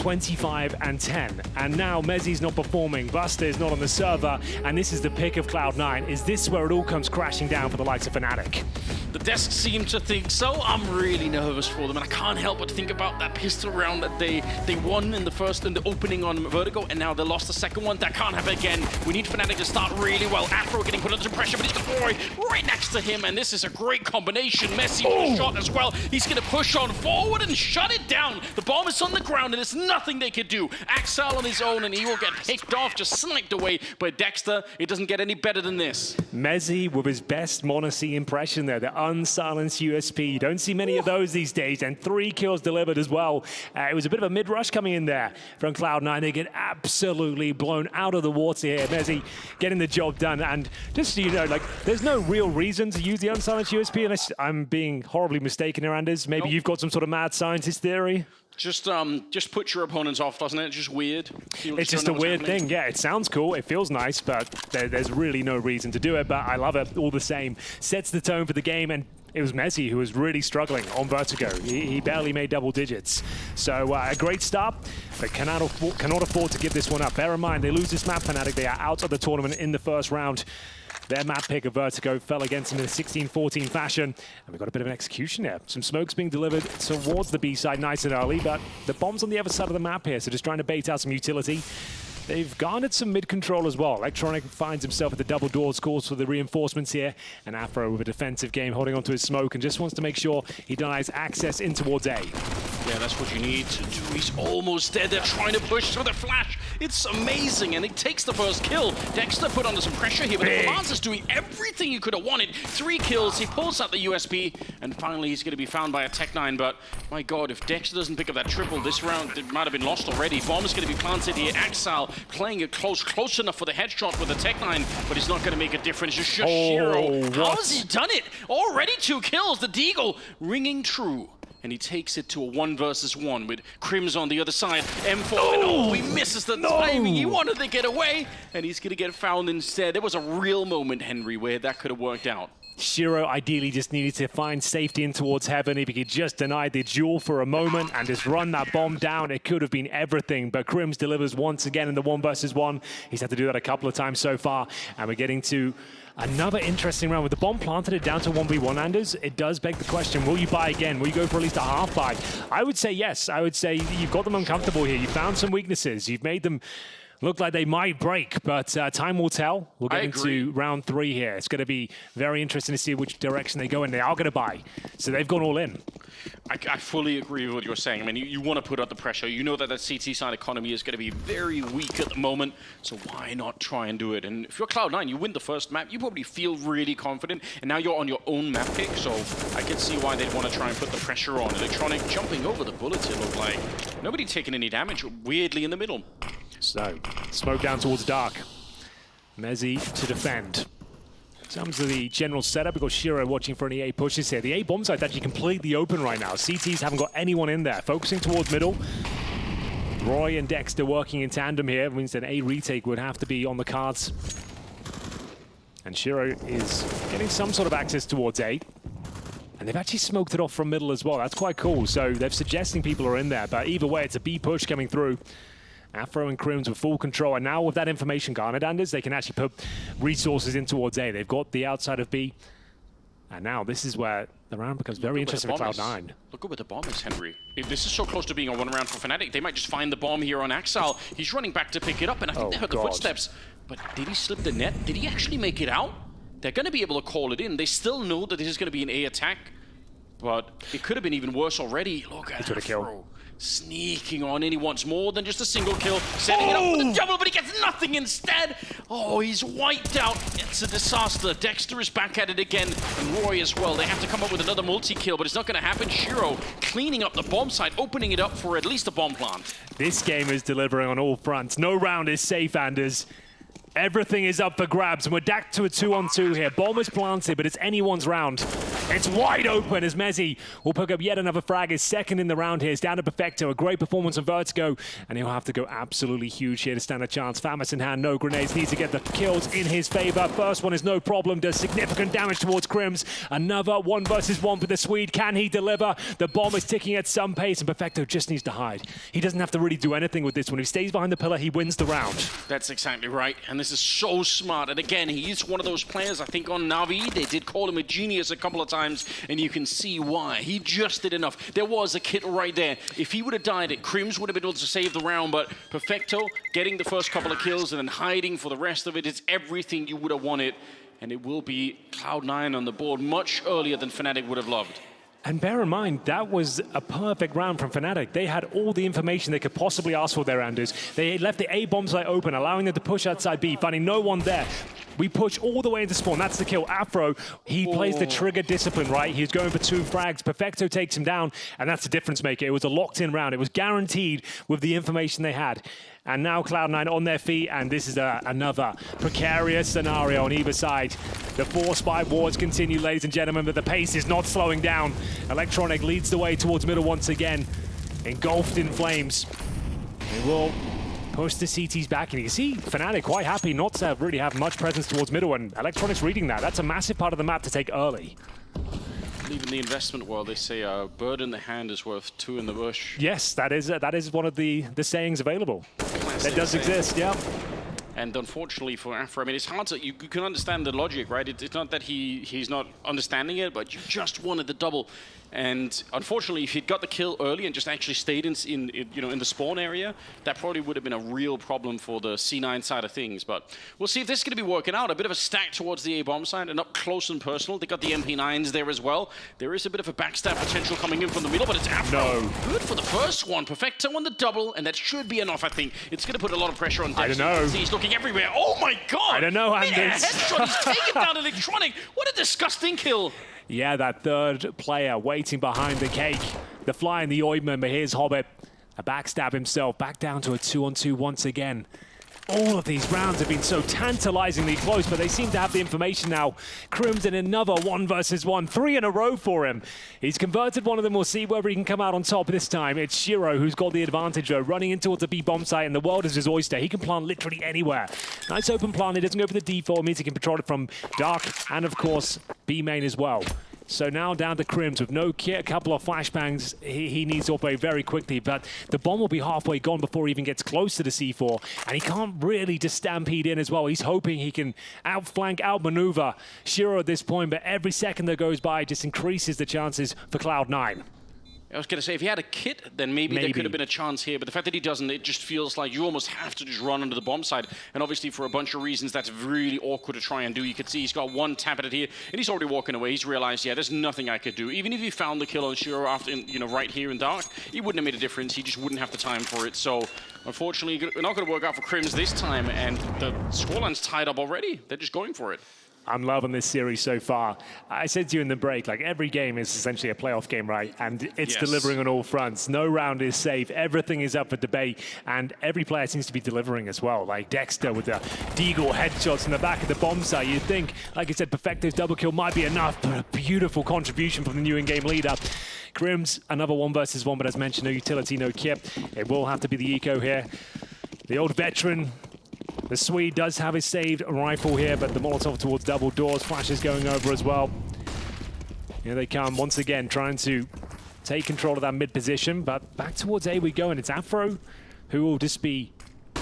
25 and 10. And now Mezzi's not performing, Buster is not on the server, and this is the pick of Cloud9. Is this where it all comes crashing down for the likes of Fnatic? The desk seem to think so. I'm really nervous for them, and I can't help but think about that pistol round that they won in the opening on Vertigo, and now they lost the second one. That can't happen again. We need Fnatic to start really well. Afro getting put under some pressure, but he's got Roy right next to him, and this is a great combination. Messi with a shot as well. He's going to push on forward and shut it down. The bomb is on the ground, and there's nothing they can do. Axel on his own, and he will get picked off, just sniped away. But Dexter, it doesn't get any better than this. Mezzi with his best Monacy impression there, the unsilenced USP. You don't see many of those these days, and 3 kills delivered as well. It was a bit of a mid-rush coming in there from Cloud9. They get absolutely blown out of the water here. Mezzi getting the job done, and just so you know, like, there's no real reason to use the unsilenced USP unless I'm being horribly mistaken here, Anders. Maybe you've got some sort of mad scientist theory? Just put your opponents off, doesn't it? It's just weird. It's just a weird thing. Yeah, it sounds cool. It feels nice, but there's really no reason to do it. But I love it all the same. Sets the tone for the game, and it was Mezzi who was really struggling on Vertigo. He barely made double digits. So a great start, but cannot afford to give this one up. Bear in mind, they lose this map, Fnatic. They are out of the tournament in the first round. Their map pick of Vertigo fell against them in a 16-14 fashion. And we've got a bit of an execution here. Some smokes being delivered towards the B side nice and early, but the bomb's on the other side of the map here, so just trying to bait out some utility. They've garnered some mid-control as well. Electronic finds himself at the double doors, calls for the reinforcements here. And Afro with a defensive game, holding onto his smoke, and just wants to make sure he denies access in towards A. Yeah, that's what you need to do. He's almost dead. They're trying to push through the flash. It's amazing, and he takes the first kill. Dexter put under some pressure here, but Lance is doing everything you could have wanted. 3 kills, he pulls out the USB, and finally he's going to be found by a Tech9. But my God, if Dexter doesn't pick up that triple, this round it might have been lost already. Bomb is going to be planted here. Axel playing it close enough for the headshot with the Tech9, but it's not going to make a difference. It's just Shiro. How has he done it? Already 2 kills. The Deagle ringing true. And he takes it to a 1 versus 1 with Crims on the other side. M4, and he misses the timing. He wanted to get away, and he's going to get found instead. There was a real moment, Henry, where that could have worked out. Shiro ideally just needed to find safety in towards heaven. If he could just deny the duel for a moment and just run that bomb down, it could have been everything. But Crims delivers once again in the 1 versus 1. He's had to do that a couple of times so far, and we're getting to another interesting round. With the bomb planted it down to 1v1, Anders, it does beg the question, will you buy again? Will you go for at least a half buy? I would say yes. I would say you've got them uncomfortable here. You found some weaknesses. You've made them look like they might break, but time will tell. We'll get into round 3 here. It's going to be very interesting to see which direction they go in. They are going to buy, so they've gone all in. I fully agree with what you're saying. I mean, you want to put out the pressure. You know that that CT side economy is going to be very weak at the moment, so why not try and do it? And if you're Cloud9, you win the first map, you probably feel really confident, and now you're on your own map pick, so I can see why they'd want to try and put the pressure on. Electronic jumping over the bullets, it looked like. Nobody taking any damage, weirdly in the middle. So, smoke down towards Dark. Mezzi to defend. In terms of the general setup, we've got Shiro watching for any A pushes here. The A bomb site's actually completely open right now. CTs haven't got anyone in there. Focusing towards middle. Roy and Dexter working in tandem here. It means that an A retake would have to be on the cards. And Shiro is getting some sort of access towards A. And they've actually smoked it off from middle as well. That's quite cool. So they're suggesting people are in there. But either way, it's a B push coming through. Afro and Crims with full control, and now with that information garnered, Anders, they can actually put resources in towards A. They've got the outside of B, and now this is where the round becomes very interesting for Cloud9. Look at where the bomb is, Henry. If this is so close to being a 1 round for Fnatic, they might just find the bomb here on Axel. He's running back to pick it up, and I think they heard the footsteps. But did he slip the net? Did he actually make it out? They're going to be able to call it in. They still know that this is going to be an A attack, but it could have been even worse already. Look at Afro. Sneaking on in, he wants more than just a single kill, setting it up for the double, but he gets nothing instead. Oh, he's wiped out. It's a disaster. Dexter is back at it again, and Roy as well. They have to come up with another multi-kill, but it's not going to happen. Shiro cleaning up the bomb site, opening it up for at least a bomb plant. This game is delivering on all fronts. No round is safe, Anders. Everything is up for grabs, and we're back to a 2-on-2 here. Bomb is planted, but it's anyone's round. It's wide open as Mezzi will pick up yet another frag. His second in the round here. It's down to Perfecto. A great performance on Vertigo. And he'll have to go absolutely huge here to stand a chance. Famas in hand, no grenades. Needs to get the kills in his favor. First one is no problem. Does significant damage towards Crims. Another 1 versus 1 for the Swede. Can he deliver? The bomb is ticking at some pace and Perfecto just needs to hide. He doesn't have to really do anything with this one. If he stays behind the pillar, he wins the round. That's exactly right. And this is so smart. And again, he is one of those players, I think on Navi, they did call him a genius a couple of times, and you can see why. He just did enough. There was a kit right there. If he would have died, Crims would have been able to save the round, but Perfecto getting the first couple of kills and then hiding for the rest of it, it's everything you would have wanted. And it will be Cloud9 on the board much earlier than Fnatic would have loved. And bear in mind, that was a perfect round from Fnatic. They had all the information they could possibly ask for their Anders. They left the A bomb site open, allowing them to push outside B, finding no one there. We push all the way into spawn. That's the kill. Afro, he plays the trigger discipline, right? He's going for 2 frags. Perfecto takes him down, and that's the difference maker. It was a locked-in round. It was guaranteed with the information they had. And now Cloud9 on their feet, and this is another precarious scenario on either side. The 4 spy wars continue, ladies and gentlemen, but the pace is not slowing down. Electronic leads the way towards middle once again, engulfed in flames. They will push the CTs back, and you can see Fnatic quite happy not to really have much presence towards middle, and Electronic's reading that. That's a massive part of the map to take early. Even in the investment world, they say a bird in the hand is worth 2 in the bush. Yes, that is one of the sayings available. That does exist, yeah. And unfortunately for Afro, I mean, it's hard to, you can understand the logic, right? It's not that he's not understanding it, but you just wanted the double. And unfortunately, if he'd got the kill early and just actually stayed in the spawn area, that probably would have been a real problem for the C9 side of things. But we'll see if this is going to be working out. A bit of a stack towards the A bomb side and up close and personal. They got the MP9s there as well. There is a bit of a backstab potential coming in from the middle, but it's Afro. No. Good for the first one. Perfecto on the double, and that should be enough, I think. It's going to put a lot of pressure on Dexter. I don't know. He's looking everywhere. Oh my god! I don't know, Anders. Headshot, he's taken down Electronic. What a disgusting kill. Yeah, that third player waiting behind the cake. The fly and the ointment, but here's Hobbit. A backstab himself, back down to a 2-on-2 once again. All of these rounds have been so tantalizingly close, but they seem to have the information now. Crims in another 1 versus 1, 3 in a row for him. He's converted one of them. We'll see whether he can come out on top this time. It's Shiro who's got the advantage, though, running in towards the B bomb site, and the world is his oyster. He can plant literally anywhere. Nice open plant. He doesn't go for the default. It means he can patrol it from Dark and, of course, B main as well. So now down to Crims with no kit, a couple of flashbangs. He needs to operate very quickly, but the bomb will be halfway gone before he even gets close to the C4, and he can't really just stampede in as well. He's hoping he can outflank, outmaneuver Shiro at this point, but every second that goes by just increases the chances for Cloud9. I was going to say, if he had a kit, then maybe there could have been a chance here. But the fact that he doesn't, it just feels like you almost have to just run under the bomb side. And obviously, for a bunch of reasons, that's really awkward to try and do. You could see he's got 1 tap at it here, and he's already walking away. He's realized, yeah, there's nothing I could do. Even if he found the kill on Shiro after, right here in Dark, it wouldn't have made a difference. He just wouldn't have the time for it. So, unfortunately, not going to work out for Crims this time. And the scoreline's tied up already. They're just going for it. I'm loving this series so far. I said to you in the break, like every game is essentially a playoff game, right? And it's delivering on all fronts. No round is safe. Everything is up for debate. And every player seems to be delivering as well. Like Dexter with the Deagle headshots in the back of the bomb site. You'd think, like I said, Perfecto's double kill might be enough, but a beautiful contribution from the new in-game leader. Crims, another 1 versus 1, but as mentioned, no utility, no kit. It will have to be the eco here. The old veteran. The Swede does have his saved rifle here, but the Molotov towards double doors. Flash is going over as well. Here they come once again, trying to take control of that mid position, but back towards A we go, and it's Afro who will just be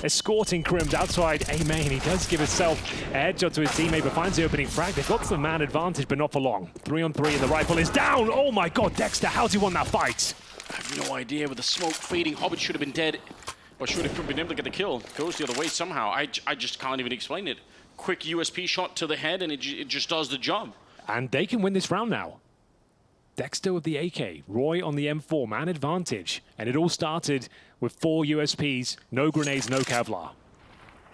escorting Crims outside A main. He does give himself a headshot to his teammate, but finds the opening frag. They've got the man advantage, but not for long. 3-on-3, and the rifle is down. Oh my god, Dexter, how's he won that fight? I have no idea. With the smoke fading, Hobbit should have been dead. Or should have been able to get the kill. Goes the other way somehow. I just can't even explain it. Quick USP shot to the head, and it just does the job. And they can win this round now. Dexter with the AK, Roy on the M4, man advantage. And it all started with 4 USPs, no grenades, no Kevlar.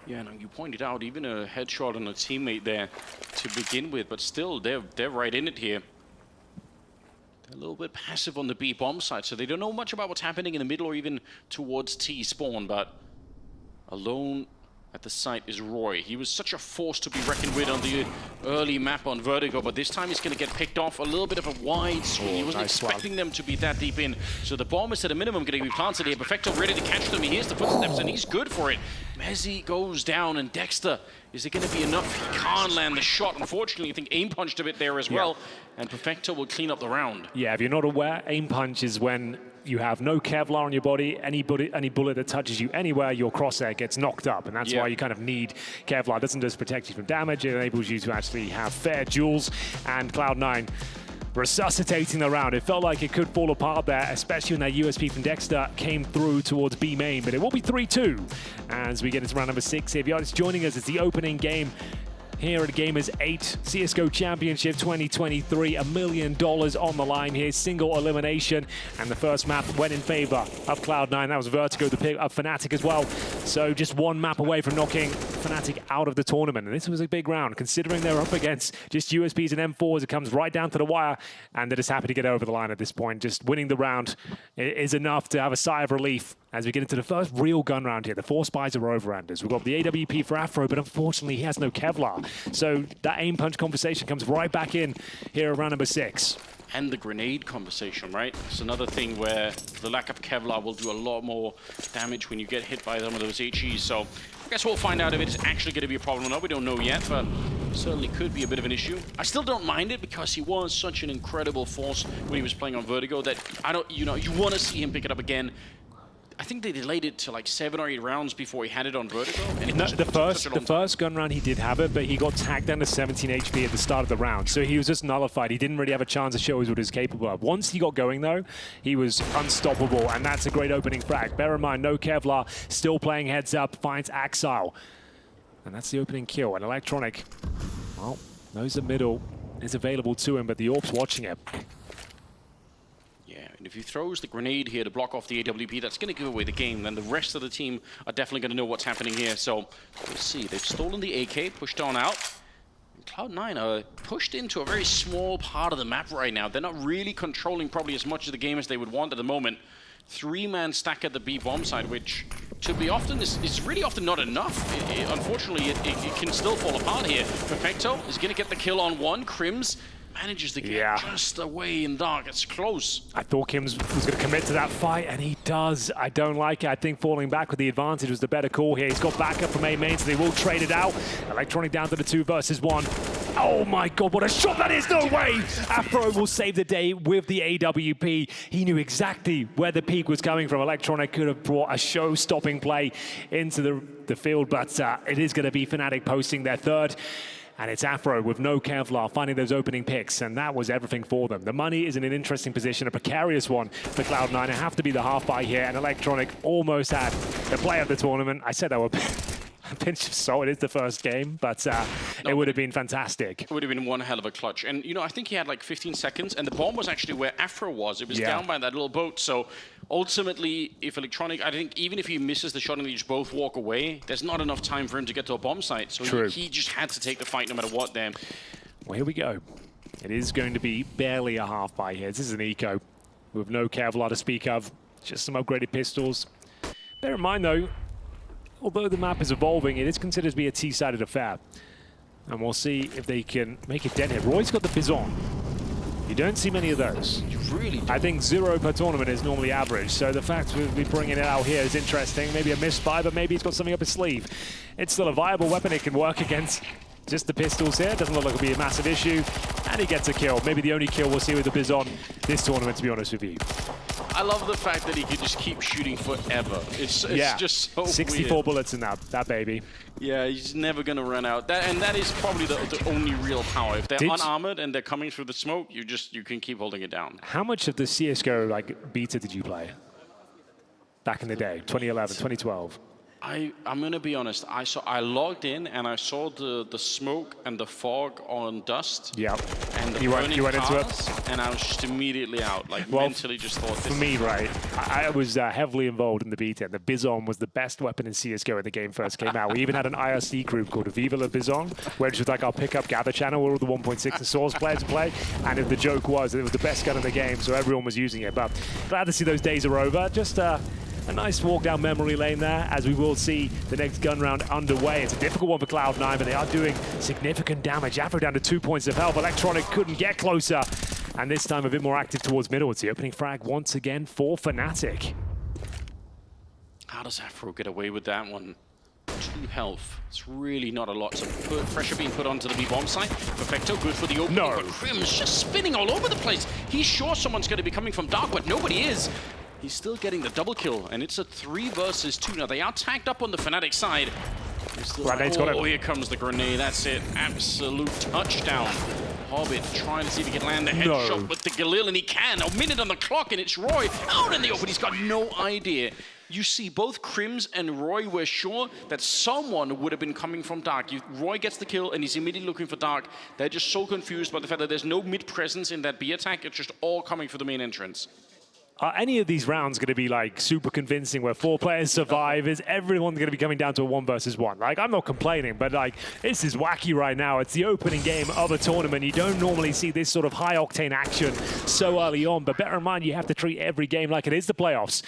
Yeah, and you pointed out even a headshot on a teammate there to begin with, but still, they're right in it here. They're a little bit passive on the B bomb side, so they don't know much about what's happening in the middle or even towards T spawn, but alone at the site is Roy. He was such a force to be reckoned with on the early map on Vertigo, but this time he's going to get picked off. A little bit of a wide swing. He wasn't expecting them to be that deep in. So the bomb is at a minimum going to be planted here. Perfecto ready to catch them. He hears the footsteps and he's good for it. Mezzi goes down and Dexter, is it going to be enough? He can't land the shot. Unfortunately, I think aim punched a bit there as well. And Perfecto will clean up the round. Yeah, if you're not aware, aim punch is when you have no Kevlar on your body. Any bullet that touches you anywhere, your crosshair gets knocked up. And that's why you kind of need Kevlar. It doesn't just protect you from damage, it enables you to actually have fair duels. And Cloud9 resuscitating the round. It felt like it could fall apart there, especially when that USP from Dexter came through towards B main. But it will be 3-2 as we get into round number 6. If you're just joining us, it's the opening game here at GAMERS8 CSGO Championship 2023. $1 million on the line here, single elimination. And the first map went in favor of Cloud9. That was Vertigo, the pick of Fnatic as well. So just one map away from knocking Fnatic out of the tournament. And this was a big round, considering they're up against just USPs and M4s. It comes right down to the wire, and they're just happy to get over the line at this point. Just winning the round is enough to have a sigh of relief as we get into the first real gun round here. The 4 spies are overhanders. We've got the AWP for Afro, but unfortunately he has no Kevlar. So that aim punch conversation comes right back in here at round number 6. And the grenade conversation, right? It's another thing where the lack of Kevlar will do a lot more damage when you get hit by some of those HEs. So I guess we'll find out if it's actually going to be a problem or not. We don't know yet, but certainly could be a bit of an issue. I still don't mind it because he was such an incredible force when he was playing on Vertigo that you want to see him pick it up again. I think they delayed it to like 7 or 8 rounds before he had it on Vertigo. And the first gun round he did have it, but he got tagged down to 17 HP at the start of the round. So he was just nullified. He didn't really have a chance to show us what he was capable of. Once he got going though, he was unstoppable, and that's a great opening frag. Bear in mind, no Kevlar, still playing heads up, finds Axile. And that's the opening kill. And Electronic, well, knows the middle is available to him, but the AWP's watching it. And if he throws the grenade here to block off the AWP, that's going to give away the game. Then the rest of the team are definitely going to know what's happening here. So we'll see. They've stolen the AK, pushed on out. And Cloud9 are pushed into a very small part of the map right now. They're not really controlling probably as much of the game as they would want at the moment. 3-man stack at the B bomb side, which to be often is really often not enough. Unfortunately, it can still fall apart here. Perfecto is going to get the kill on one. Crims manages to get just away in dark. It's close. I thought Kims was going to commit to that fight, and he does. I don't like it. I think falling back with the advantage was the better call here. He's got backup from A main, so they will trade it out. Electronic down to the 2 versus 1. Oh my god, what a shot that is! No way! Afro will save the day with the AWP. He knew exactly where the peak was coming from. Electronic could have brought a show-stopping play into the field, but it is going to be Fnatic posting their 3rd. And it's Afro with no Kevlar finding those opening picks, and that was everything for them. The money is in an interesting position, a precarious one for Cloud9. It have to be the half buy here, and Electronic almost had the play of the tournament. I said that would a pinch of salt. It is the first game, but it would have been fantastic. It would have been one hell of a clutch. And, you know, I think he had like 15 seconds, and the bomb was actually where Afro was. It was down by that little boat. So ultimately, if Electronic, I think even if he misses the shot and they just both walk away, there's not enough time for him to get to a bomb site. So he just had to take the fight no matter what then. Well, here we go. It is going to be barely a half buy here. This is an eco with no Kevlar to speak of. Just some upgraded pistols. Bear in mind, though, although the map is evolving, it is considered to be a T-sided affair. And we'll see if they can make a dent here. Roy's got the Bizon. You don't see many of those. You really don't. I think 0 per tournament is normally average, so the fact we're bringing it out here is interesting. Maybe a misfire, but maybe he's got something up his sleeve. It's still a viable weapon. It can work against just the pistols here. Doesn't look like it'll be a massive issue. And he gets a kill. Maybe the only kill we'll see with the Bizon this tournament, to be honest with you. I love the fact that he could just keep shooting forever. It's just so 64 weird. bullets in that baby. Yeah, he's never going to run out. And that is probably the only real power. If they're unarmored and they're coming through the smoke, you can keep holding it down. How much of the CSGO beta did you play back in the day, 2011, 2012? I'm going to be honest. I logged in and I saw the smoke and the fog on Dust. Yeah. And the you went into it? And I was just immediately out. Like, mentally just thought this. For me, right, I was heavily involved in the beta. The Bizon was the best weapon in CSGO when the game first came out. We even had an IRC group called Viva La Bizon, which was like our pickup gather channel where all the 1.6 and Source players play. And if the joke was that it was the best gun in the game, so everyone was using it. But glad to see those days are over. Just A nice walk down memory lane there, as we will see the next gun round underway. It's a difficult one for Cloud9, but they are doing significant damage. Afro down to 2 points of health. Electronic couldn't get closer, and this time a bit more active towards middle. It's the opening frag once again for Fnatic. How does Afro get away with that one? 2 health. It's really not a lot. Some pressure being put onto the B-bomb side. Perfecto, good for the opening. No. But Crim's just spinning all over the place. He's sure someone's going to be coming from dark, but nobody is. He's still getting the double kill, and it's a 3 versus 2. Now, they are tagged up on the Fnatic side. Oh, here comes the grenade. That's it. Absolute touchdown. Hobbit trying to see if he can land a headshot with the Galil, and he can. A minute on the clock, and it's Roy out in the open. He's got no idea. You see both Crims and Roy were sure that someone would have been coming from dark. Roy gets the kill, and he's immediately looking for dark. They're just so confused by the fact that there's no mid-presence in that B attack. It's just all coming for the main entrance. Are any of these rounds going to be like super convincing where 4 players survive? Is everyone going to be coming down to a 1 versus 1? Like, I'm not complaining, but like, this is wacky right now. It's the opening game of a tournament. You don't normally see this sort of high octane action so early on, but bear in mind, you have to treat every game like it is the playoffs.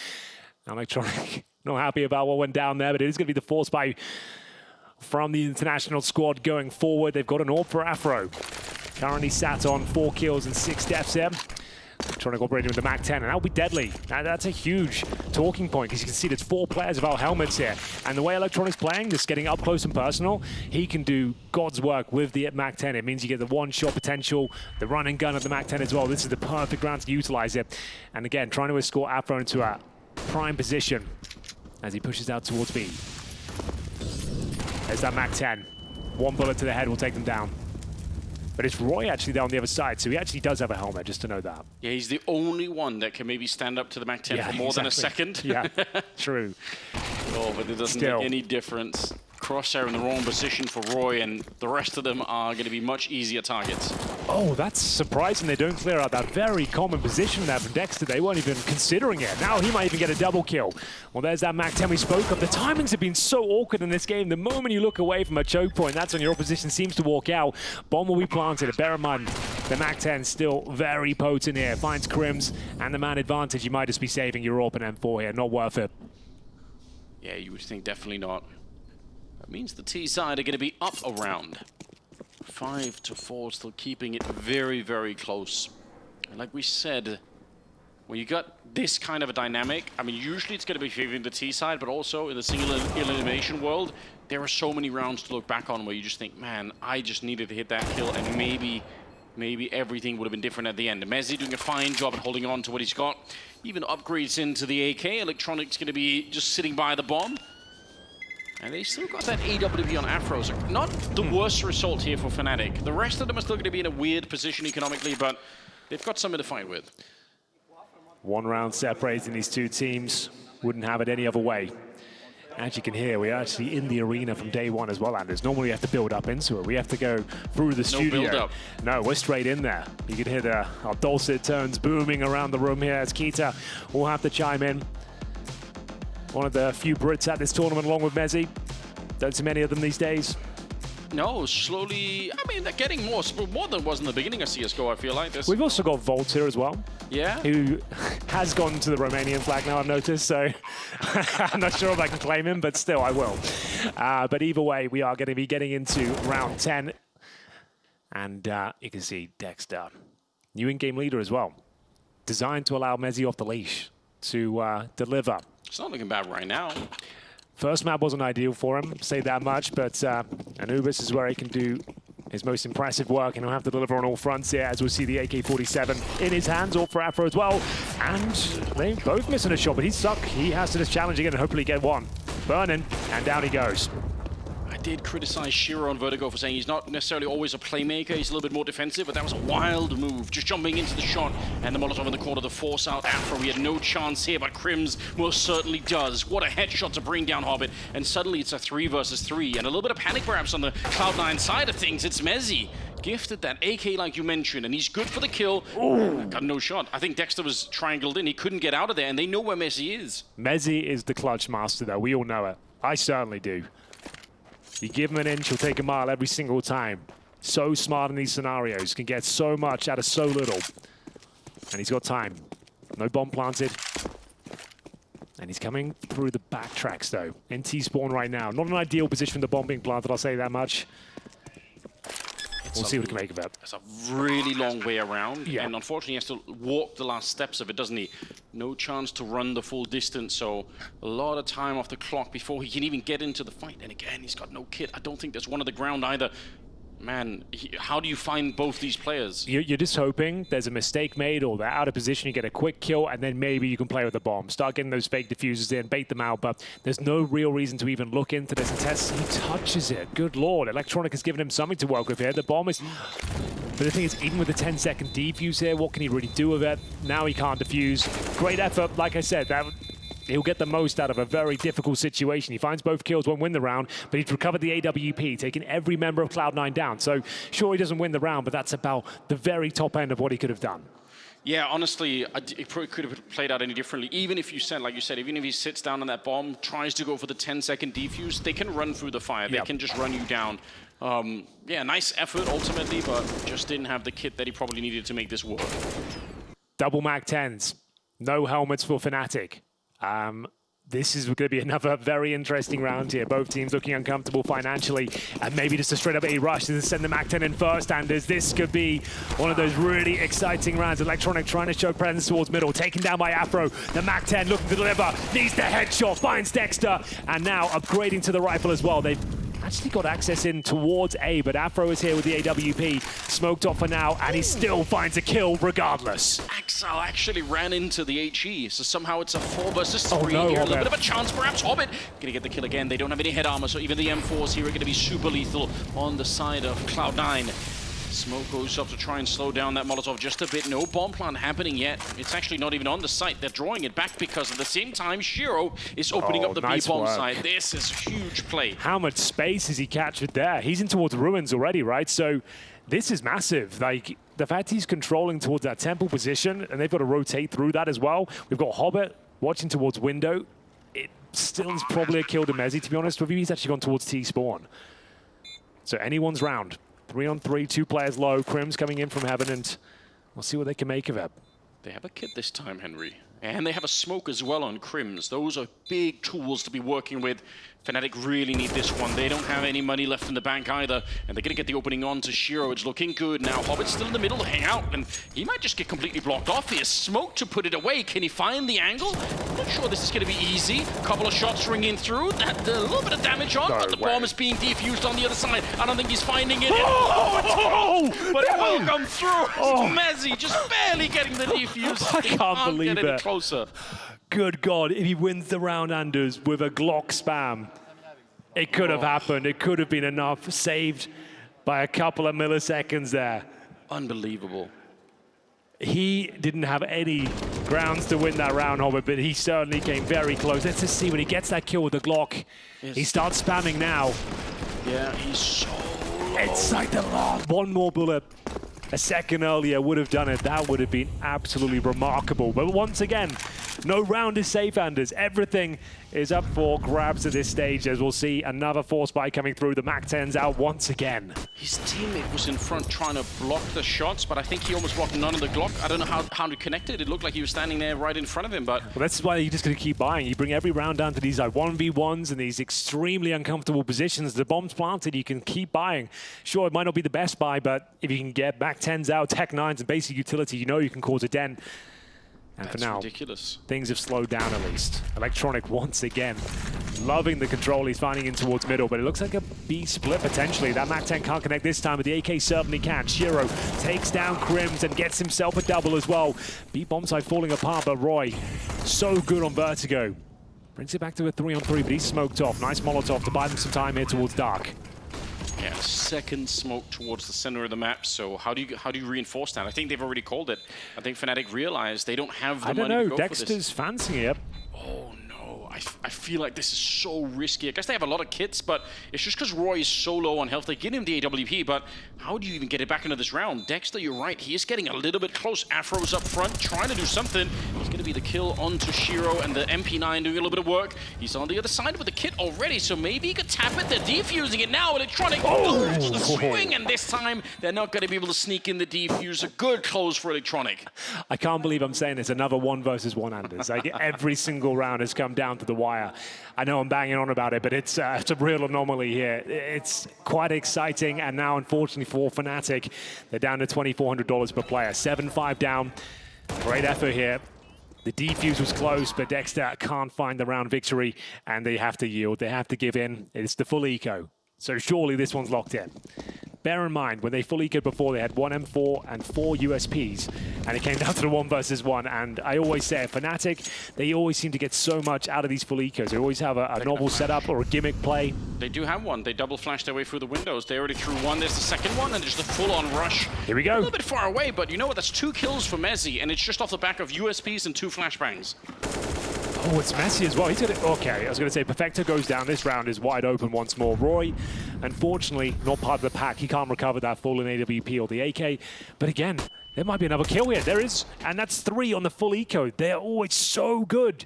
Electronic, not happy about what went down there, but it is going to be the force buy from the international squad going forward. They've got an AWP for Afro. Currently sat on 4 kills and 6 deaths here. Electronic operating with the MAC-10, and that'll be deadly. Now, that's a huge talking point, because you can see there's 4 players without helmets here. And the way Electronic's playing, just getting up close and personal, he can do God's work with the MAC-10. It means you get the one-shot potential, the run and gun of the MAC-10 as well. This is the perfect round to utilize it. And again, trying to escort Afro into a prime position as he pushes out towards B. There's that MAC-10. 1 bullet to the head will take them down. But it's Roy actually there on the other side, so he actually does have a helmet, just to know that. Yeah, he's the only one that can maybe stand up to the MAC-10 for more than a second. Yeah, true. Oh, but it doesn't make any difference. Crosshair in the wrong position for Roy, and the rest of them are going to be much easier targets. Oh, that's surprising they don't clear out that very common position there from Dexter. They weren't even considering it. Now he might even get a double kill. Well, there's that MAC-10 we spoke of. The timings have been so awkward in this game. The moment you look away from a choke point, that's when your opposition seems to walk out. Bomb will be planted. Bear in mind, the MAC-10 still very potent here. Finds Crims and the man advantage. You might just be saving your AWP and M4 here. Not worth it. Yeah, you would think definitely not. That means the T side are going to be up around 5-4, still keeping it very, very close. And like we said, when you got this kind of a dynamic, I mean, usually it's going to be favoring the T side, but also in the single elimination world, there are so many rounds to look back on where you just think, man, I just needed to hit that kill, and maybe everything would have been different at the end. Mezzi doing a fine job at holding on to what he's got. Even upgrades into the AK. Electronic's going to be just sitting by the bomb. And they still got that AWP on Afro. So not the worst result here for Fnatic. The rest of them are still going to be in a weird position economically, but they've got something to fight with. 1 round separating these 2 teams. Wouldn't have it any other way. As you can hear, we're actually in the arena from day 1 as well, Anders. Normally we have to build up into it. We have to go through the studio. No build up. No, we're straight in there. You can hear our dulcet tones booming around the room here as Kita will have to chime in. One of the few Brits at this tournament along with Mezzi. Don't see many of them these days. No, slowly, I mean, they're getting more than was in the beginning of CSGO, I feel like. We've also got Volt here as well. Yeah? Who has gone to the Romanian flag now, I've noticed, so I'm not sure if I can claim him, but still, I will. But either way, we are going to be getting into round 10. And you can see Dexter, new in-game leader as well. Designed to allow Mezzi off the leash to deliver. It's not looking bad right now. First map wasn't ideal for him, say that much, but Anubis is where he can do his most impressive work, and he'll have to deliver on all fronts here, as we'll see the AK-47 in his hands, all for Afro as well. And they both missing a shot, but he's stuck. He has to just challenge again and hopefully get one. Burning, and down he goes. I did criticize Shiro on Vertigo for saying he's not necessarily always a playmaker. He's a little bit more defensive, but that was a wild move. Just jumping into the shot, and the Molotov in the corner to force out Afro. He had no chance here, but Crims most certainly does. What a headshot to bring down Hobbit, and suddenly it's a 3 versus 3, and a little bit of panic perhaps on the Cloud9 side of things. It's Mezzi. Gifted that AK like you mentioned, and he's good for the kill. Got no shot. I think Dexter was triangled in. He couldn't get out of there, and they know where Mezzi is. Mezzi is the clutch master, though. We all know it. I certainly do. You give him an inch, he'll take a mile every single time. So smart in these scenarios. Can get so much out of so little. And he's got time. No bomb planted. And And he's coming through the backtracks, though. In T-spawn right now. Not an ideal position for the bomb being planted, I'll say that much. We'll see what we can make of it. It's a really long way around, and unfortunately he has to walk the last steps of it, doesn't he? No chance to run the full distance, so a lot of time off the clock before he can even get into the fight. And again, he's got no kit. I don't think there's one on the ground either. Man, how do you find both these players? You're just hoping there's a mistake made or they're out of position, you get a quick kill, and then maybe you can play with the bomb. Start getting those fake diffusers in, bait them out, but there's no real reason to even look into this. And Tess, he touches it. Good lord. Electronic has given him something to work with here. The bomb is... But the thing is, even with the 10-second defuse here, what can he really do with it? Now he can't defuse. Great effort. Like I said, he'll get the most out of a very difficult situation. He finds both kills, won't win the round, but he's recovered the AWP, taking every member of Cloud9 down. So sure, he doesn't win the round, but that's about the very top end of what he could have done. Yeah, honestly, it probably could have played out any differently. Even if you said, like you said, even if he sits down on that bomb, tries to go for the 10-second defuse, they can run through the fire. They can just run you down. Yeah, nice effort ultimately, but just didn't have the kit that he probably needed to make this work. Double Mac 10s. No helmets for Fnatic. This is going to be another very interesting round here. Both teams looking uncomfortable financially, and maybe just a straight-up A rush to send the Mac 10 in first. And this could be one of those really exciting rounds. Electronic trying to show presence towards middle, taken down by Afro. The Mac 10 looking to deliver, needs the headshot, finds Dexter, and now upgrading to the rifle as well. They've actually got access in towards A, but Afro is here with the AWP, smoked off for now, and he still finds a kill regardless. Axel actually ran into the HE, so somehow it's a 4 versus 3 Oh, no, here. A little bit of a chance, perhaps. Hobbit gonna get the kill again. They don't have any head armor, so even the M4s here are gonna be super lethal on the side of Cloud9. Smoke goes up to try and slow down that Molotov just a bit. No bomb plant happening yet. It's actually not even on the site. They're drawing it back because at the same time, Shiro is opening up the B-bomb site. This is a huge play. How much space has he captured there? He's in towards ruins already, right? So this is massive. Like, the fact he's controlling towards that temple position, and they've got to rotate through that as well. We've got Hobbit watching towards window. It still is probably a kill to Mezzi, to be honest with you. He's actually gone towards T-spawn. So anyone's round. 3-on-3, 2 players low. Crim's coming in from heaven, and we'll see what they can make of it. They have a kit this time, Henry. And they have a smoke as well on Crims. Those are big tools to be working with. Fnatic really need this one. They don't have any money left in the bank either. And they're going to get the opening on to Shiro. It's looking good. Now Hobbit's still in the middle to hang out. And he might just get completely blocked off. He has smoke to put it away. Can he find the angle? I'm not sure this is going to be easy. Couple of shots ringing through. A little bit of damage on, but the bomb is being defused on the other side. I don't think he's finding it. But it will come through. Mezzi just barely getting the defuse. I can't believe get any it. Closer. Good God, if he wins the round, Anders, with a Glock spam, it could have happened. It could have been enough. Saved by a couple of milliseconds there. Unbelievable. He didn't have any grounds to win that round, Hobbit, but he certainly came very close. Let's just see when he gets that kill with the Glock. Yes. He starts spamming now. Yeah, he's so low. It's like the last one more bullet. A second earlier would have done it. That would have been absolutely remarkable. But once again, no round is safe, Anders. Everything is up for grabs at this stage, as we'll see another force buy coming through. The Mac 10's out once again. His teammate was in front trying to block the shots, but I think he almost blocked none of the Glock. I don't know how to connect it. It looked like he was standing there right in front of him, but... Well, that's why you're just going to keep buying. You bring every round down to these like 1v1s and these extremely uncomfortable positions. The bomb's planted, you can keep buying. Sure, it might not be the best buy, but if you can get Mac 10s out, Tech 9s and basic utility, you know you can cause a dent. And that's for now, ridiculous. Things have slowed down at least. Electronic once again, loving the control. He's finding in towards middle, but it looks like a B split potentially. That Mac 10 can't connect this time, but the AK certainly can. Shiro takes down Crims and gets himself a double as well. B bomb side falling apart, but Roy, so good on Vertigo. Brings it back to a 3-on-3, but he's smoked off. Nice Molotov to buy them some time here towards Dark. Yeah, second smoke towards the center of the map. So how do you reinforce that? I think they've already called it. I think Fnatic realized they don't have the money to go Dexter's for this. fancying it. Oh no, I feel like this is so risky. I guess they have a lot of kits, but it's just because Roy is so low on health. They get him the AWP, but how do you even get it back into this round? Dexter, you're right. He is getting a little bit close. Afro's up front, trying to do something. He's going to be the kill onto Shiro, and the MP9 doing a little bit of work. He's on the other side with the kit already, so maybe he could tap it. They're defusing it now. Electronic goes the swing, and this time they're not going to be able to sneak in the defuse. A good close for Electronic. I can't believe I'm saying it's another 1 versus 1, Anders. Like, every single round has come down to the wire. I know I'm banging on about it, but it's a real anomaly here. It's quite exciting, and now, unfortunately for Fnatic, they're down to $2,400 per player. 7-5 down. Great effort here. The defuse was close, but Dexter can't find the round victory, and they have to yield. They have to give in. It's the full eco. So surely this one's locked in. Bear in mind, when they full eco'd before, they had 1 M4 and 4 USPs, and it came down to the 1 versus 1. And I always say, at Fnatic, they always seem to get so much out of these full ecos. They always have a novel setup or a gimmick play. They do have one. They double flashed their way through the windows. They already threw one. There's the second one, and just a full-on rush. Here we go. A little bit far away, but you know what? That's 2 kills for Mezzi, and it's just off the back of USPs and 2 flashbangs. Oh, it's messy as well. He's got it. Okay, I was going to say, Perfecto goes down. This round is wide open once more. Roy, unfortunately, not part of the pack. He can't recover that full in AWP or the AK. But again, there might be another kill here. There is, and that's 3 on the full eco. They're always so good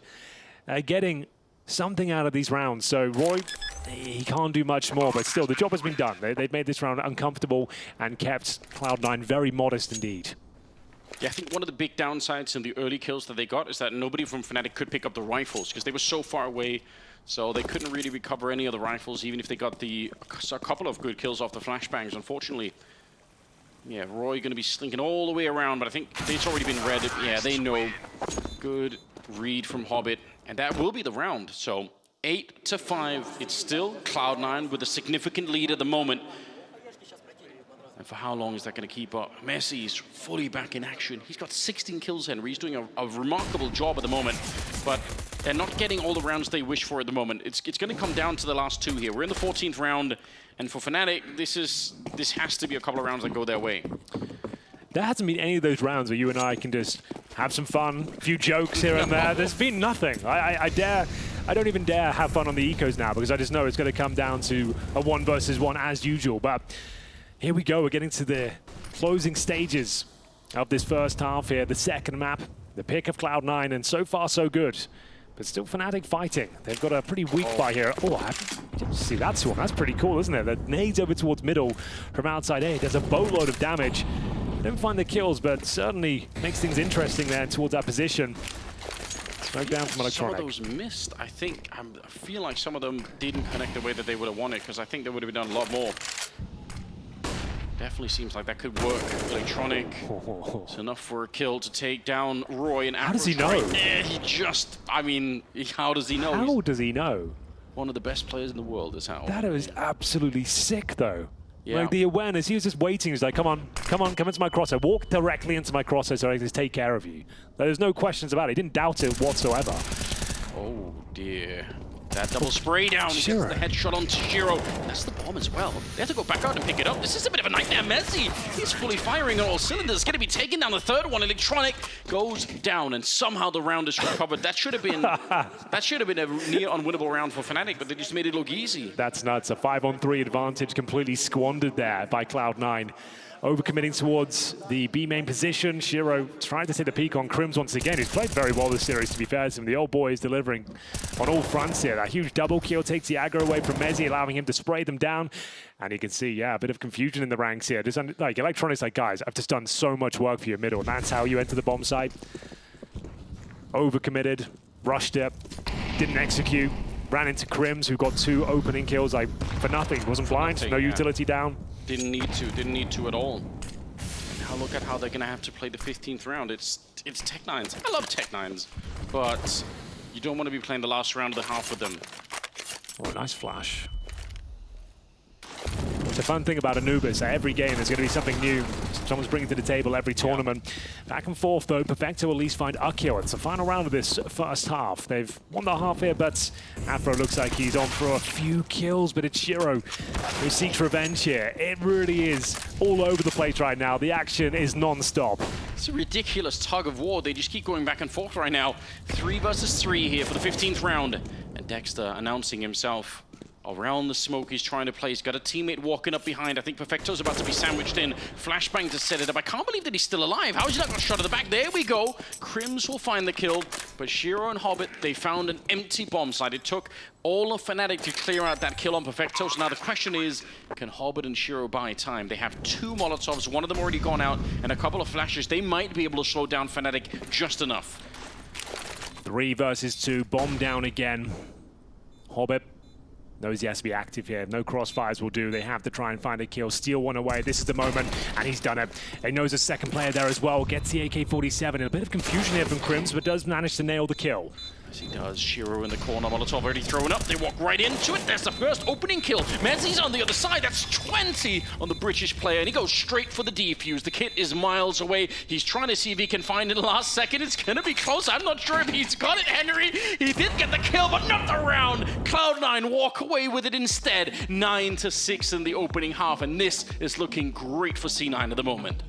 at getting something out of these rounds. So Roy, he can't do much more, but still, the job has been done. They've made this round uncomfortable and kept Cloud9 very modest indeed. Yeah, I think one of the big downsides in the early kills that they got is that nobody from Fnatic could pick up the rifles because they were so far away, so they couldn't really recover any of the rifles, even if they got a couple of good kills off the flashbangs, unfortunately. Yeah, Roy going to be slinking all the way around, but I think it's already been read. Yeah, they know. Good read from Hobbit, and that will be the round. So 8-5, it's still Cloud9 with a significant lead at the moment. And for how long is that going to keep up? Messi is fully back in action. He's got 16 kills, Henry. He's doing a remarkable job at the moment. But they're not getting all the rounds they wish for at the moment. It's going to come down to the last 2 here. We're in the 14th round. And for Fnatic, this has to be a couple of rounds that go their way. There hasn't been any of those rounds where you and I can just have some fun, a few jokes here and there. There's been nothing. I don't even dare have fun on the ecos now because I just know it's going to come down to a 1 versus 1 as usual. But here we go. We're getting to the closing stages of this first half here. The second map, the pick of Cloud9, and so far so good. But still Fnatic fighting. They've got a pretty weak buy here. Oh, I didn't see that swarm. That's pretty cool, isn't it? The nades over towards middle from outside A. There's a boatload of damage. Didn't find the kills, but certainly makes things interesting there towards that position. Smoke down from Electronic. Some of those missed, I think. I feel like some of them didn't connect the way that they would have wanted, because I think they would have done a lot more. Definitely seems like that could work. Electronic. It's enough for a kill to take down Roy. And how does he know? He just, I mean, how does he know? How does he know? One of the best players in the world is how. That was absolutely sick, though. Yeah. Like, the awareness, he was just waiting. He's like, come on, come into my crosshair. Walk directly into my crosshair so I can just take care of you. There's no questions about it. He didn't doubt it whatsoever. Oh, dear. That double spray down, he gets the headshot onto Shiro. That's the bomb as well. They have to go back out and pick it up. This is a bit of a nightmare. Messi, he's fully firing on all cylinders. Going to be taking down the third one. Electronic goes down, and somehow the round is recovered. That should have been a near unwinnable round for Fnatic, but they just made it look easy. That's nuts. A 5-on-3 advantage completely squandered there by Cloud9. Overcommitting towards the B main position. Shiro trying to take the peak on Crims once again. He's played very well this series, to be fair to him. The old boy is delivering on all fronts here. That huge double kill takes the aggro away from Mezzi, allowing him to spray them down. And you can see, yeah, a bit of confusion in the ranks here. Just like Electronic's like, guys, I've just done so much work for your middle. And that's how you enter the bomb site. Overcommitted, rushed it, didn't execute. Ran into Crims, who got 2 opening kills like for nothing. Wasn't blind, no utility down. Didn't need to at all. Now look at how they're gonna have to play the 15th round. It's Tech9s. I love Tech9s, but you don't want to be playing the last round of the half with them. Oh, nice flash. The fun thing about Anubis, every game there's going to be something new. Someone's bringing to the table every tournament. Back and forth though, Perfecto will at least find a kill. It's the final round of this first half. They've won the half here, but Afro looks like he's on for a few kills, but it's Shiro who seeks revenge here. It really is all over the place right now. The action is non-stop. It's a ridiculous tug of war. They just keep going back and forth right now. 3 versus 3 here for the 15th round. And Dexter announcing himself around the smoke he's trying to play. He's got a teammate walking up behind. I think Perfecto's about to be sandwiched in. Flashbang to set it up. I can't believe that he's still alive. How is he not got shot at the back? There we go. Crims will find the kill. But Shiro and Hobbit, they found an empty bomb site. It took all of Fnatic to clear out that kill on Perfecto. So now the question is, can Hobbit and Shiro buy time? They have 2 Molotovs. One of them already gone out. And a couple of flashes. They might be able to slow down Fnatic just enough. 3 versus 2. Bomb down again. Hobbit knows he has to be active here. No crossfires will do. They have to try and find a kill. Steal one away. This is the moment, and he's done it. He knows a second player there as well. Gets the AK-47. And a bit of confusion here from Crims, but does manage to nail the kill. As he does, Shiro in the corner, Molotov already thrown up. They walk right into it. There's the first opening kill. Mezzi's on the other side. That's 20 on the British player, and he goes straight for the defuse. The kit is miles away. He's trying to see if he can find it last second. It's going to be close. I'm not sure if he's got it, Henry. He did get the kill, but not the round. Cloud9 walk away with it instead. 9-6 in the opening half, and this is looking great for C9 at the moment.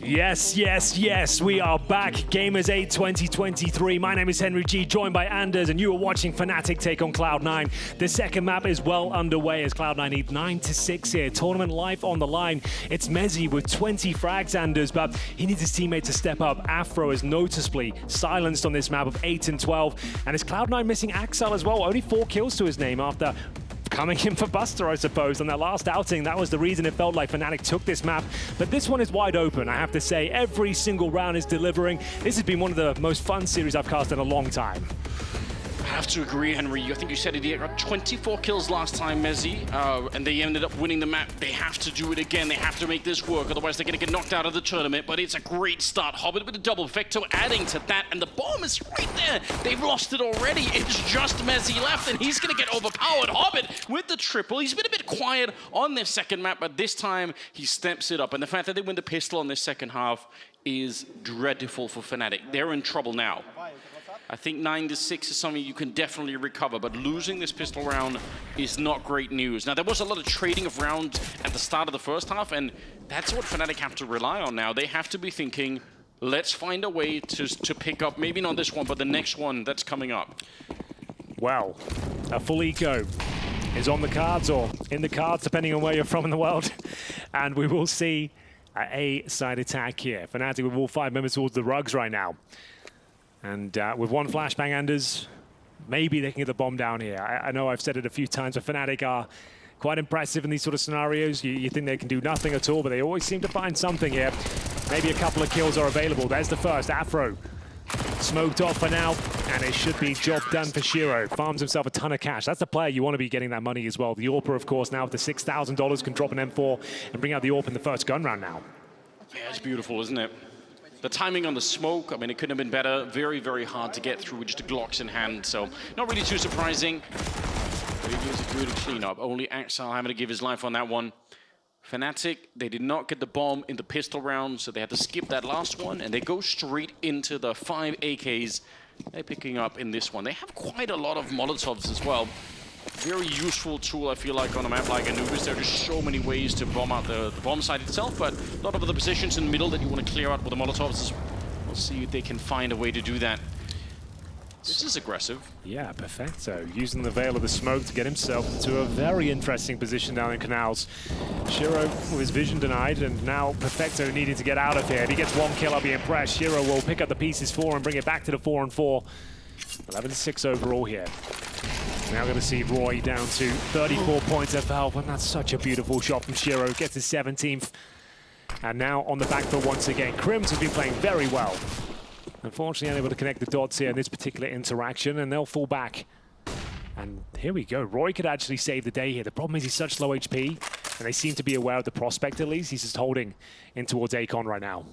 Yes, yes, yes, we are back. GAMERS8 2023. My name is Henry G, joined by Anders, and you are watching Fnatic take on Cloud9. The second map is well underway as Cloud9 need 9-6 here. Tournament life on the line. It's Mezzi with 20 frags, Anders, but he needs his teammate to step up. Afro is noticeably silenced on this map of 8 and 12. And is Cloud9 missing Axel as well? Only 4 kills to his name after coming in for Buster, I suppose, on their last outing. That was the reason it felt like Fnatic took this map. But this one is wide open, I have to say. Every single round is delivering. This has been one of the most fun series I've cast in a long time. I have to agree, Henry. I think you said it. He got 24 kills last time, Mezzi, and they ended up winning the map. They have to do it again. They have to make this work, otherwise they're going to get knocked out of the tournament. But it's a great start. Hobbit with a double. Perfecto adding to that, and the bomb is right there. They've lost it already. It's just Mezzi left, and he's going to get overpowered. Hobbit with the triple. He's been a bit quiet on this second map, but this time he steps it up. And the fact that they win the pistol on this second half is dreadful for Fnatic. They're in trouble now. I think 9-6 is something you can definitely recover, but losing this pistol round is not great news. Now, there was a lot of trading of rounds at the start of the first half, and that's what Fnatic have to rely on now. They have to be thinking, let's find a way to pick up, maybe not this one, but the next one that's coming up. Well, a full eco is on the cards, or in the cards, depending on where you're from in the world. And we will see an A-side attack here. Fnatic with all 5 members towards the rugs right now. And with one flashbang, Anders, maybe they can get the bomb down here. I know I've said it a few times, but Fnatic are quite impressive in these sort of scenarios. You think they can do nothing at all, but they always seem to find something here. Maybe a couple of kills are available. There's the first. Afro smoked off for now, and it should be job done for Shiro. Farms himself a ton of cash. That's the player you want to be getting that money as well. The AWPer, of course, now with the $6,000 can drop an M4 and bring out the AWP in the first gun round now. Yeah, it's beautiful, isn't it? The timing on the smoke, I mean, it couldn't have been better. Very, very hard to get through with just the Glocks in hand, so not really too surprising. But it was a good cleanup. Only Axel having to give his life on that one. Fnatic, they did not get the bomb in the pistol round, so they had to skip that last one, and they go straight into the 5 AKs they're picking up in this one. They have quite a lot of Molotovs as well. Very useful tool, I feel like, on a map like Anubis. There are just so many ways to bomb out the bomb site itself, but a lot of the positions in the middle that you want to clear out with the Molotovs. We'll see if they can find a way to do that. This is aggressive. Yeah, Perfecto using the veil of the smoke to get himself into a very interesting position down in Canals. Shiro with his vision denied, and now Perfecto needing to get out of here. If he gets 1 kill, I'll be impressed. Shiro will pick up the pieces 4 and bring it back to the 4 and 4. 11-6 overall here. Now going to see Roy down to 34 points of health, and that's such a beautiful shot from Shiro. Gets his 17th. And now on the back foot once again. Crims has been playing very well. Unfortunately, unable to connect the dots here in this particular interaction, and they'll fall back. And here we go. Roy could actually save the day here. The problem is he's such low HP, and they seem to be aware of the prospect at least. He's just holding in towards Akon right now.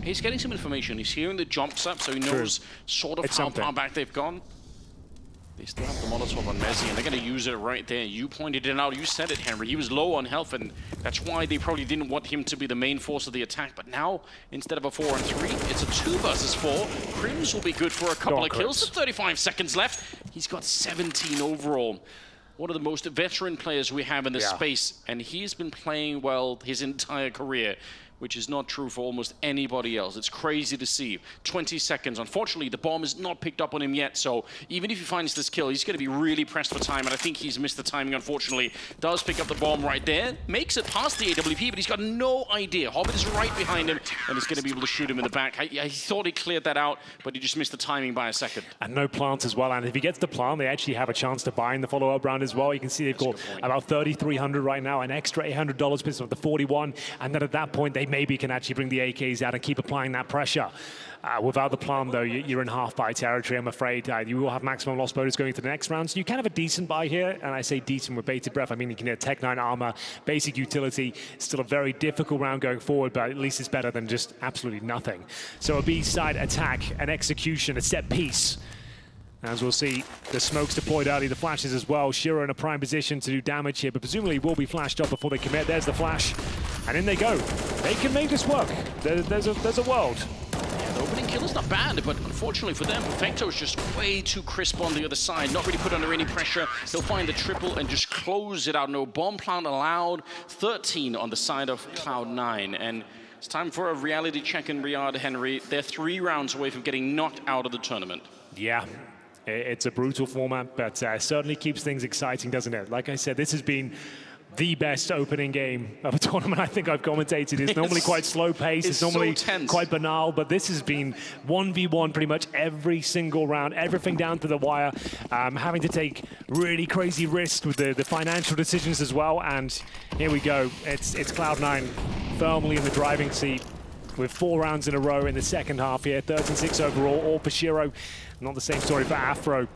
He's getting some information. He's hearing the jumps up, so he knows sort of how far back they've gone. They still have the Molotov on Mezzi, and they're going to use it right there. You pointed it out. You said it, Henry. He was low on health, and that's why they probably didn't want him to be the main force of the attack. But now, instead of a 4 and 3, it's a 2 versus 4. Crims will be good for a couple of kills. There's 35 seconds left. He's got 17 overall. One of the most veteran players we have in this space, and he's been playing well his entire career. which is not true for almost anybody else. It's crazy to see. 20 seconds. Unfortunately, the bomb is not picked up on him yet, so even if he finds this kill, he's going to be really pressed for time, and I think he's missed the timing, unfortunately. Does pick up the bomb right there, makes it past the AWP, but he's got no idea. Hobbit is right behind him, and he's going to be able to shoot him in the back. He thought he cleared that out, but he just missed the timing by a second. And no plant as well, and if he gets the plant, they actually have a chance to buy in the follow-up round as well. You can see they've got about 3,300 right now, an extra $800 based on the 41, and then at that point, they maybe can actually bring the AKs out and keep applying that pressure. Without the plant, though, you're in half-buy territory, I'm afraid. You will have maximum loss bonus going to the next round, so you can have a decent buy here, and I say decent with bated breath. I mean, you can get Tech 9 armor, basic utility. Still a very difficult round going forward, but at least it's better than just absolutely nothing. So a B-side attack, an execution, a set piece. As we'll see, the smoke's deployed early, the flashes as well. Shiro in a prime position to do damage here, but presumably will be flashed up before they commit. There's the flash, and in they go. They can make this work. There's a world. The opening kill is not bad, but unfortunately for them, Perfecto is just way too crisp on the other side, not really put under any pressure. He'll find the triple and just close it out. No bomb plant allowed. 13 on the side of Cloud9, and it's time for a reality check in Riyadh, Henry. They're 3 rounds away from getting knocked out of the tournament. Yeah. It's a brutal format, but certainly keeps things exciting, doesn't it? Like I said, this has been the best opening game of a tournament I think I've commentated. It's normally quite slow paced. It's normally so quite banal, but this has been 1v1 pretty much every single round, everything down to the wire, having to take really crazy risks with the financial decisions as well. And here we go. It's Cloud9 firmly in the driving seat with 4 rounds in a row in the second half here. 13-6 overall, all for Shiro. Not the same story for Afro.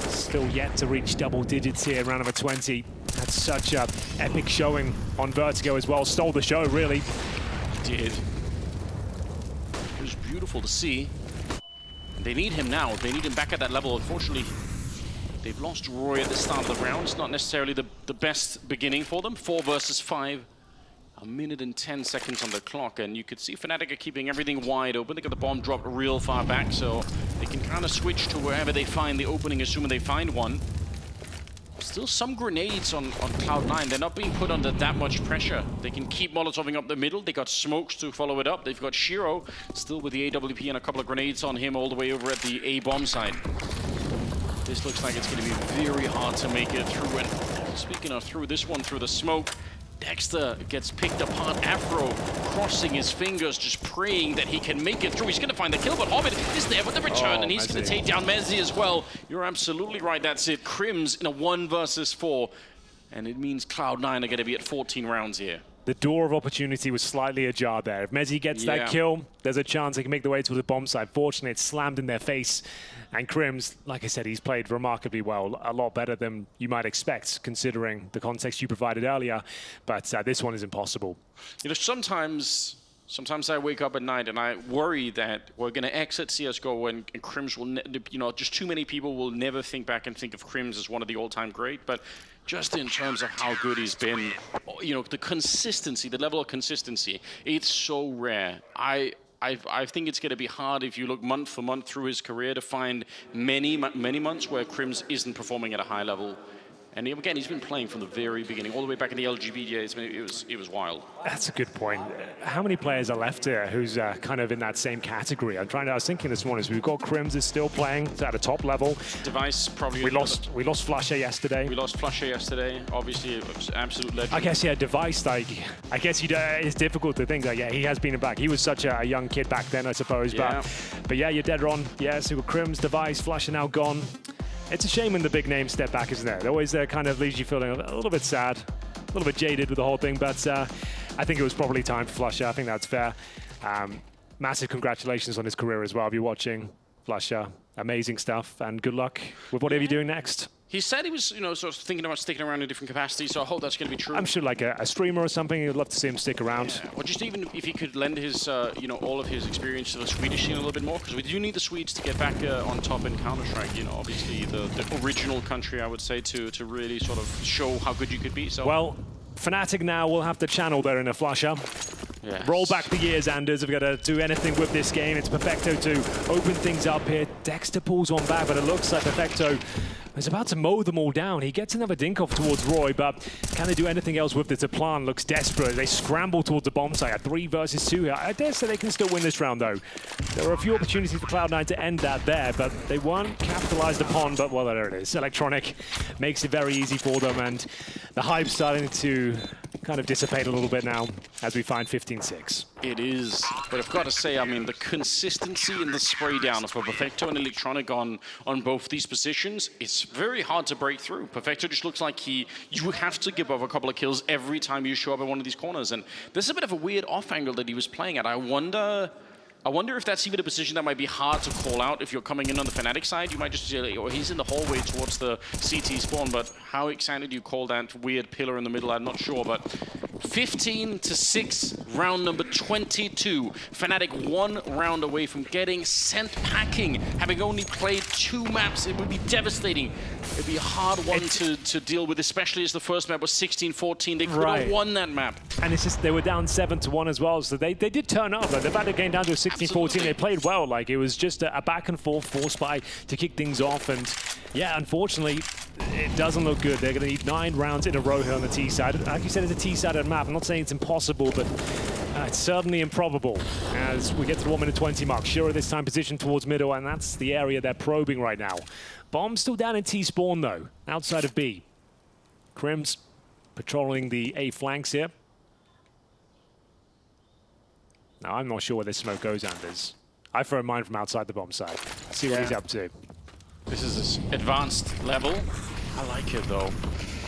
Still yet to reach double digits here, round number 20. Had such a epic showing on Vertigo as well. Stole the show, really. Did. It was beautiful to see. And they need him now. They need him back at that level. Unfortunately, they've lost Roy at the start of the round. It's not necessarily the best beginning for them. 4 versus 5. A minute and 10 seconds on the clock, and you could see Fnatic are keeping everything wide open. They got the bomb dropped real far back, so they can kind of switch to wherever they find the opening, assuming they find one. Still some grenades on Cloud9. They're not being put under that much pressure. They can keep Molotoving up the middle. They got smokes to follow it up. They've got Shiro still with the AWP and a couple of grenades on him all the way over at the A-bomb side. This looks like it's going to be very hard to make it through. And speaking of through, this one through the smoke, Dexter gets picked apart. Afro crossing his fingers, just praying that he can make it through. He's going to find the kill, but Hobbit is there with the return, and he's going to take down Mezzi as well. You're absolutely right. That's it. Crims in a 1 versus 4, and it means Cloud9 are going to be at 14 rounds here. The door of opportunity was slightly ajar there. If Mezzi gets that kill, there's a chance they can make their way to the bomb side. Fortunately, it's slammed in their face. And Crims, like I said, he's played remarkably well, a lot better than you might expect, considering the context you provided earlier. But this one is impossible. You know, sometimes I wake up at night and I worry that we're going to exit CSGO and Crims will, you know, just too many people will never think back and think of Crims as one of the all-time great. But just in terms of how good he's been, you know, the consistency, the level of consistency, it's so rare. I think it's going to be hard if you look month for month through his career to find many months where Crims isn't performing at a high level. And again, he's been playing from the very beginning, all the way back in the LGB days. It was wild. That's a good point. How many players are left here who's kind of in that same category? I was thinking this morning, so we've got Crims is still playing at a top level. Device probably. We lost Flasher yesterday. Obviously, it was absolute legend. I guess, yeah, Device, like, I guess it's difficult to think that, yeah, he has been back. He was such a young kid back then, I suppose. Yeah. But yeah, you're dead wrong. Yeah, so Crims, Device, Flasher now gone. It's a shame when the big names step back, isn't it? It always kind of leaves you feeling a little bit sad, a little bit jaded with the whole thing, but I think it was probably time for Flusher. I think that's fair. Massive congratulations on his career as well. If you're watching, Flusher, amazing stuff, and good luck with whatever you're doing next. He said he was, you know, sort of thinking about sticking around in different capacities, so I hope that's going to be true. I'm sure, like a streamer or something, you'd love to see him stick around. Yeah. Or just even if he could lend his, you know, all of his experience to the Swedish scene a little bit more, because we do need the Swedes to get back on top in Counter-Strike. You know, obviously the original country, I would say, to really sort of show how good you could be. So. Well, Fnatic now will have to channel their inner Flusher. Yes. Roll back the years, Anders. If we've got to do anything with this game, it's Perfecto to open things up here. Dexter pulls one back, but it looks like Perfecto is about to mow them all down. He gets another dink off towards Roy, but can they do anything else with it? The plan looks desperate. They scramble towards the bomb site at 3 versus 2 here. I dare say they can still win this round, though. There were a few opportunities for Cloud9 to end that there, but they weren't capitalized upon. But, well, there it is. Electronic makes it very easy for them, and the hype's starting to kind of dissipate a little bit now as we find 15-6. It is, but I've got to say, I mean, the consistency in the spray down for Perfecto and Electronic on both these positions, it's very hard to break through. Perfecto just looks like you have to give up a couple of kills every time you show up at one of these corners, and this is a bit of a weird off angle that he was playing at. I wonder if that's even a position that might be hard to call out. If you're coming in on the Fnatic side, you might just say, or he's in the hallway towards the CT spawn, but how exactly do you call that weird pillar in the middle? I'm not sure, but 15-6, round number 22. Fnatic 1 round away from getting sent packing. Having only played 2 maps, it would be devastating. It'd be a hard one to deal with, especially as the first map was 16-14. They could have won that map. And it's just, they were down 7-1 as well, so they did turn up. They've had a game down to a 16-14. They played well. Like, it was just a back and forth force by to kick things off. And yeah, unfortunately, it doesn't look good. They're going to need 9 rounds in a row here on the T side. Like you said, it's a T-sided map. I'm not saying it's impossible, but it's certainly improbable as we get to the 1 minute 20 mark. Shiro this time positioned towards middle, and that's the area they're probing right now. Bomb still down in T spawn though, outside of B. Crim's patrolling the A flanks here. Now, I'm not sure where this smoke goes, Anders. I throw mine from outside the bomb side. See what he's up to. This is this advanced level. I like it, though.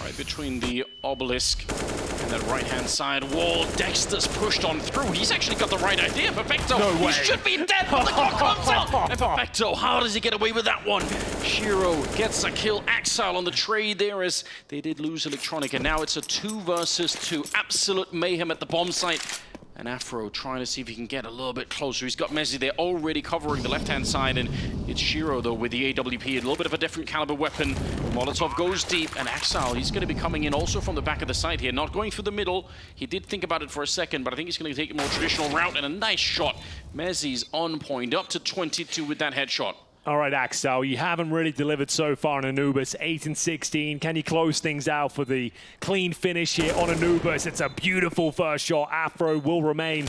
Right between the obelisk and that right-hand side wall. Dexter's pushed on through. He's actually got the right idea. Perfecto. No way. He should be dead, but the clock comes out. And Perfecto, how does he get away with that one? Shiro gets a kill. Axile on the trade there as they did lose Electronic. And now it's a 2 versus 2. Absolute mayhem at the bomb site. And Afro trying to see if he can get a little bit closer. He's got Messi there already covering the left-hand side, and it's Shiro, though, with the AWP. A little bit of a different caliber weapon. Molotov goes deep, and Axel, he's going to be coming in also from the back of the side here, not going through the middle. He did think about it for a second, but I think he's going to take a more traditional route, and a nice shot. Messi's on point, up to 22 with that headshot. All right, Axel, you haven't really delivered so far on Anubis. 8-16. Can you close things out for the clean finish here on Anubis? It's a beautiful first shot. Afro will remain,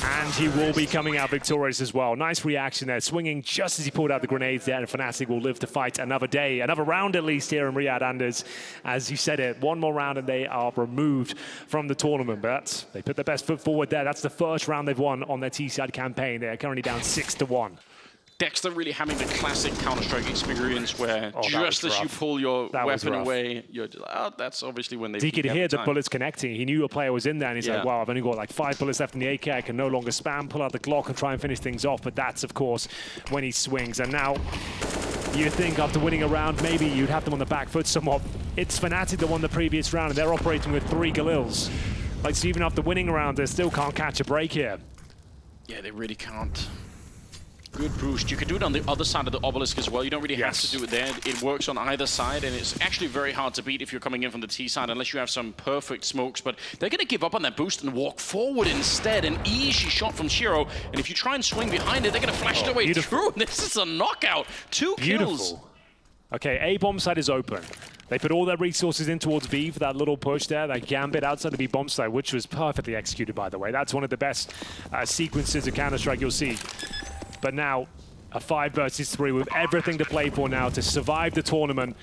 and he will be coming out victorious as well. Nice reaction there, swinging just as he pulled out the grenades there, and Fnatic will live to fight another day, another round at least here in Riyadh, Anders. As you said it, 1 more round and they are removed from the tournament, but they put their best foot forward there. That's the first round they've won on their T-side campaign. They're currently down 6-1. Dexter really having the classic Counter-Strike experience where just as you pull your weapon away, you're just like, oh, that's obviously when they... He could hear the bullets connecting. He knew a player was in there, and he's like, wow, I've only got like 5 bullets left in the AK. I can no longer spam, pull out the Glock, and try and finish things off. But that's, of course, when he swings. And now, you think after winning a round, maybe you'd have them on the back foot somewhat. It's Fnatic that won the previous round, and they're operating with 3 Galils. Like, so even after winning a round, they still can't catch a break here. Yeah, they really can't. Good boost. You can do it on the other side of the obelisk as well. You don't really have to do it there. It works on either side, and it's actually very hard to beat if you're coming in from the T side unless you have some perfect smokes. But they're going to give up on that boost and walk forward instead. An easy shot from Shiro, and if you try and swing behind it, they're going to flash it away through. This is a knockout. 2 kills. Okay, A bomb side is open. They put all their resources in towards B for that little push there, that gambit outside the B bomb side, which was perfectly executed, by the way. That's one of the best sequences of Counter-Strike you'll see. But now, a 5 versus 3 with everything to play for now to survive the tournament.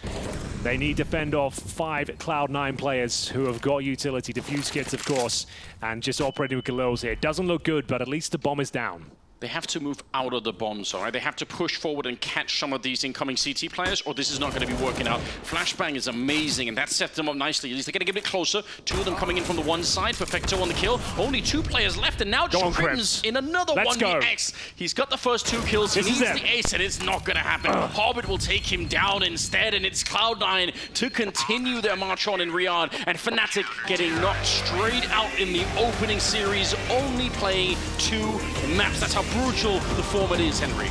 They need to fend off 5 Cloud9 players who have got utility, defuse kits, of course, and just operating with Galils here. It doesn't look good, but at least the bomb is down. They have to move out of the bombs, all right? They have to push forward and catch some of these incoming CT players, or this is not going to be working out. Flashbang is amazing, and that sets them up nicely. At least they're going to get a bit closer. 2 of them coming in from the one side. Perfecto on the kill. Only 2 players left, and now just Crim's in another 1vx. He's got the first 2 kills. He needs the ace, and it's not going to happen. Hobbit will take him down instead, and it's Cloud9 to continue their march on in Riyadh, and Fnatic getting knocked straight out in the opening series, only playing 2 maps. That's how brutal the format is, Henry.